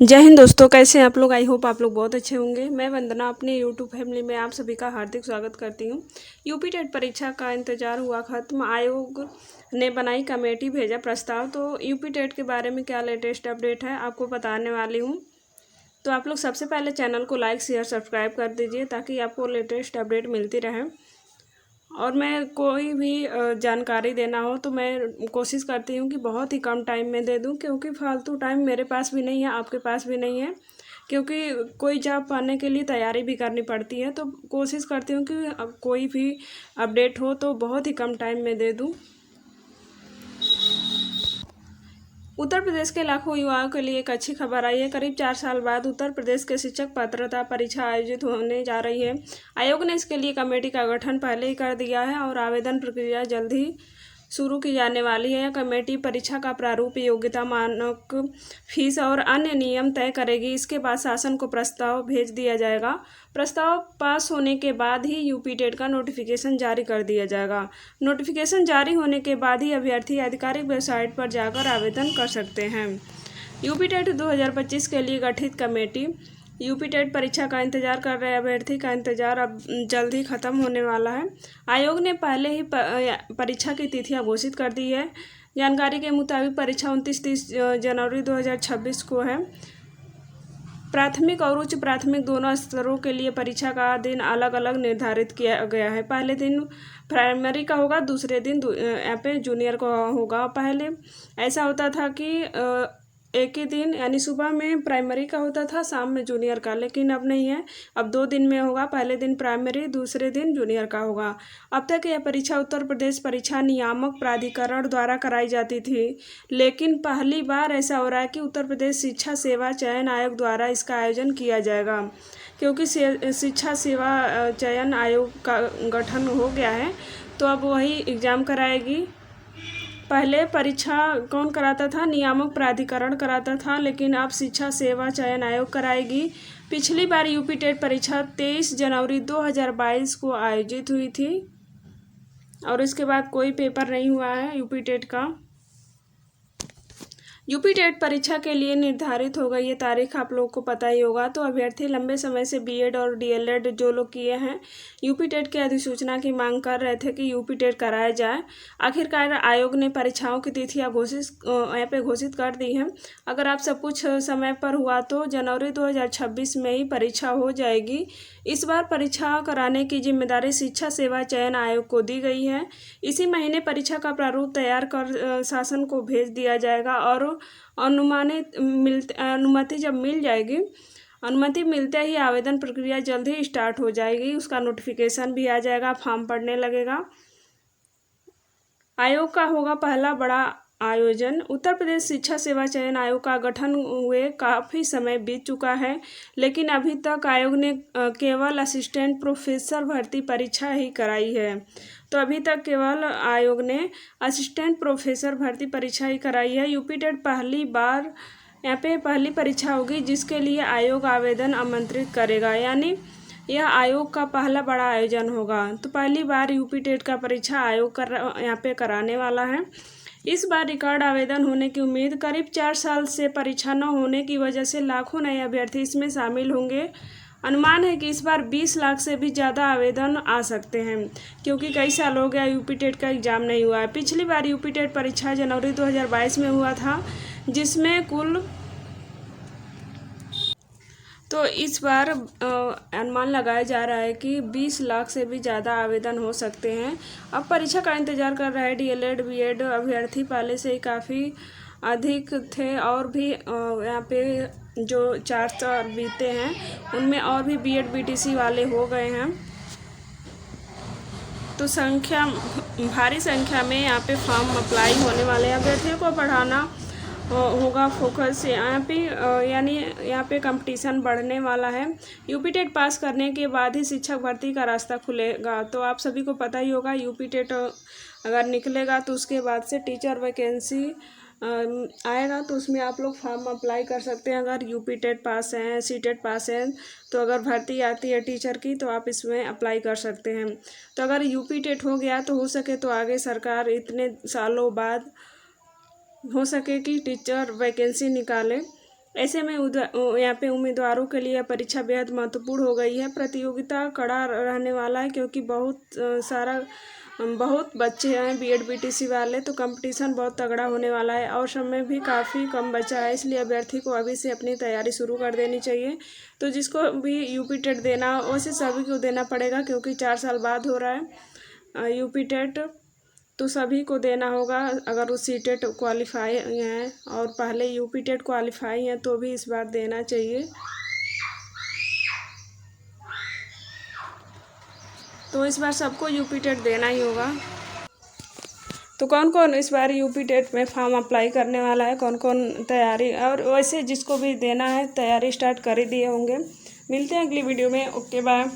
जय हिंद दोस्तों, कैसे हैं आप लोग। आई होप आप लोग बहुत अच्छे होंगे। मैं वंदना अपने यूट्यूब फैमिली में आप सभी का हार्दिक स्वागत करती हूं। यूपी टेट परीक्षा का इंतजार हुआ खत्म। आयोग ने बनाई कमेटी, भेजा प्रस्ताव। तो यूपी टेट के बारे में क्या लेटेस्ट अपडेट है आपको बताने वाली हूं। तो आप लोग सबसे पहले चैनल को लाइक शेयर सब्सक्राइब कर दीजिए ताकि आपको लेटेस्ट अपडेट मिलती रहे। और मैं कोई भी जानकारी देना हो तो मैं कोशिश करती हूँ कि बहुत ही कम टाइम में दे दूँ, क्योंकि फालतू टाइम मेरे पास भी नहीं है, आपके पास भी नहीं है। क्योंकि कोई जॉब पाने के लिए तैयारी भी करनी पड़ती है, तो कोशिश करती हूँ कि कोई भी अपडेट हो तो बहुत ही कम टाइम में दे दूँ। उत्तर प्रदेश के लाखों युवाओं के लिए एक अच्छी खबर आई है। करीब 4 साल बाद उत्तर प्रदेश के शिक्षक पात्रता परीक्षा आयोजित होने जा रही है। आयोग ने इसके लिए कमेटी का गठन पहले ही कर दिया है और आवेदन प्रक्रिया जल्द ही शुरू की जाने वाली है। यह कमेटी परीक्षा का प्रारूप, योग्यता मानक, फीस और अन्य नियम तय करेगी। इसके बाद शासन को प्रस्ताव भेज दिया जाएगा। प्रस्ताव पास होने के बाद ही यूपी टेट का नोटिफिकेशन जारी कर दिया जाएगा। नोटिफिकेशन जारी होने के बाद ही अभ्यर्थी आधिकारिक वेबसाइट पर जाकर आवेदन कर सकते हैं। यूपी टेट 2025 के लिए गठित कमेटी। यूपी टेट परीक्षा का इंतजार कर रहे अभ्यर्थी का इंतजार अब जल्द ही खत्म होने वाला है। आयोग ने पहले ही परीक्षा की तिथियां घोषित कर दी है। जानकारी के मुताबिक परीक्षा 29-30 जनवरी 2026 को है। प्राथमिक और उच्च प्राथमिक दोनों स्तरों के लिए परीक्षा का दिन अलग अलग निर्धारित किया गया है। पहले दिन प्राइमरी का होगा, दूसरे दिन यहाँ पे जूनियर का होगा। पहले ऐसा होता था कि एक ही दिन यानी सुबह में प्राइमरी का होता था, शाम में जूनियर का, लेकिन अब नहीं है। अब 2 दिन में होगा। पहले दिन प्राइमरी, दूसरे दिन जूनियर का होगा। अब तक यह परीक्षा उत्तर प्रदेश परीक्षा नियामक प्राधिकरण द्वारा कराई जाती थी, लेकिन पहली बार ऐसा हो रहा है कि उत्तर प्रदेश शिक्षा सेवा चयन आयोग द्वारा इसका आयोजन किया जाएगा। क्योंकि शिक्षा सेवा चयन आयोग का गठन हो गया है, तो अब वही एग्ज़ाम कराएगी। पहले परीक्षा कौन कराता था? नियामक प्राधिकरण कराता था, लेकिन अब शिक्षा सेवा चयन आयोग कराएगी। पिछली बार यूपी टेट परीक्षा 23 जनवरी 2022 को आयोजित हुई थी और इसके बाद कोई पेपर नहीं हुआ है यूपी टेट का। यूपी टेट परीक्षा के लिए निर्धारित हो गई ये तारीख, आप लोगों को पता ही होगा। तो अभ्यर्थी लंबे समय से बीएड और डीएलएड जो लोग किए हैं, यूपी टेट की अधिसूचना की मांग कर रहे थे कि यूपी टेट कराया जाए। आखिरकार आयोग ने परीक्षाओं की तिथियां यहाँ पे घोषित कर दी हैं। अगर आप सब कुछ समय पर हुआ तो जनवरी 2026 में ही परीक्षा हो जाएगी। इस बार परीक्षा कराने की जिम्मेदारी शिक्षा सेवा चयन आयोग को दी गई है। इसी महीने परीक्षा का प्रारूप तैयार कर शासन को भेज दिया जाएगा और अनुमति जब मिल जाएगी, अनुमति मिलते ही आवेदन प्रक्रिया जल्द ही स्टार्ट हो जाएगी। उसका नोटिफिकेशन भी आ जाएगा, फॉर्म पड़ने लगेगा। आयोग का होगा पहला बड़ा आयोजन। उत्तर प्रदेश शिक्षा सेवा चयन आयोग का गठन हुए काफ़ी समय बीत चुका है, लेकिन अभी तक आयोग ने केवल असिस्टेंट प्रोफेसर भर्ती परीक्षा ही कराई है। तो अभी तक केवल आयोग ने असिस्टेंट प्रोफेसर भर्ती परीक्षा ही कराई है। यूपी टेट पहली बार यहाँ पे पहली परीक्षा होगी जिसके लिए आयोग आवेदन आमंत्रित करेगा, यानी यह आयोग का पहला बड़ा आयोजन होगा। तो पहली बार यूपी टेट का परीक्षा आयोग यहाँ पे कराने वाला है। इस बार रिकॉर्ड आवेदन होने की उम्मीद। करीब 4 साल से परीक्षा न होने की वजह से लाखों नए अभ्यर्थी इसमें शामिल होंगे। अनुमान है कि इस बार 20 लाख से भी ज़्यादा आवेदन आ सकते हैं, क्योंकि कई साल हो गया यूपी टेट का एग्ज़ाम नहीं हुआ है। पिछली बार यूपी टेट परीक्षा जनवरी 2022 में हुआ था, जिसमें कुल तो इस बार अनुमान लगाया जा रहा है कि 20 लाख से भी ज़्यादा आवेदन हो सकते हैं। अब परीक्षा का इंतजार कर रहा है डीएलएड बीएड अभ्यर्थी। पहले से ही काफ़ी अधिक थे और भी यहाँ पे जो 4 साल बीते हैं उनमें और भी बीएड बीटीसी वाले हो गए हैं। तो भारी संख्या में यहाँ पे फॉर्म अप्लाई होने वाले हैं। अभ्यर्थियों को पढ़ाना होगा फोकस यहाँ पे, यानी यहाँ पे कंपटीशन बढ़ने वाला है। यूपी टेट पास करने के बाद ही शिक्षक भर्ती का रास्ता खुलेगा। तो आप सभी को पता ही होगा, यूपी टेट अगर निकलेगा तो उसके बाद से टीचर वैकेंसी आएगा, तो उसमें आप लोग फॉर्म अप्लाई कर सकते हैं। अगर यूपी टेट पास हैं, सी टेट पास हैं, तो अगर भर्ती आती है टीचर की तो आप इसमें अप्लाई कर सकते हैं। तो अगर यूपी टेट हो गया तो हो सके तो आगे सरकार इतने सालों बाद हो सके कि टीचर वैकेंसी निकाले। ऐसे में यहाँ पे उम्मीदवारों के लिए परीक्षा बेहद महत्वपूर्ण हो गई है। प्रतियोगिता कड़ा रहने वाला है क्योंकि बहुत बच्चे हैं बीएड बीटीसी वाले, तो कंपटीशन बहुत तगड़ा होने वाला है और समय भी काफ़ी कम बचा है। इसलिए अभ्यर्थी को अभी से अपनी तैयारी शुरू कर देनी चाहिए। तो जिसको भी यूपी टेट देना वैसे सभी को देना पड़ेगा क्योंकि 4 साल बाद हो रहा है यूपी टेट, तो सभी को देना होगा। अगर वो सी टेट क्वालिफाई हैं और पहले यूपी टेट क्वालिफाई हैं तो भी इस बार देना चाहिए। तो इस बार सबको यूपी टेट देना ही होगा। तो कौन कौन इस बार यूपी टेट में फॉर्म अप्लाई करने वाला है, कौन कौन तैयारी, और वैसे जिसको भी देना है तैयारी स्टार्ट कर ही दिए होंगे। मिलते हैं अगली वीडियो में। Okay bye.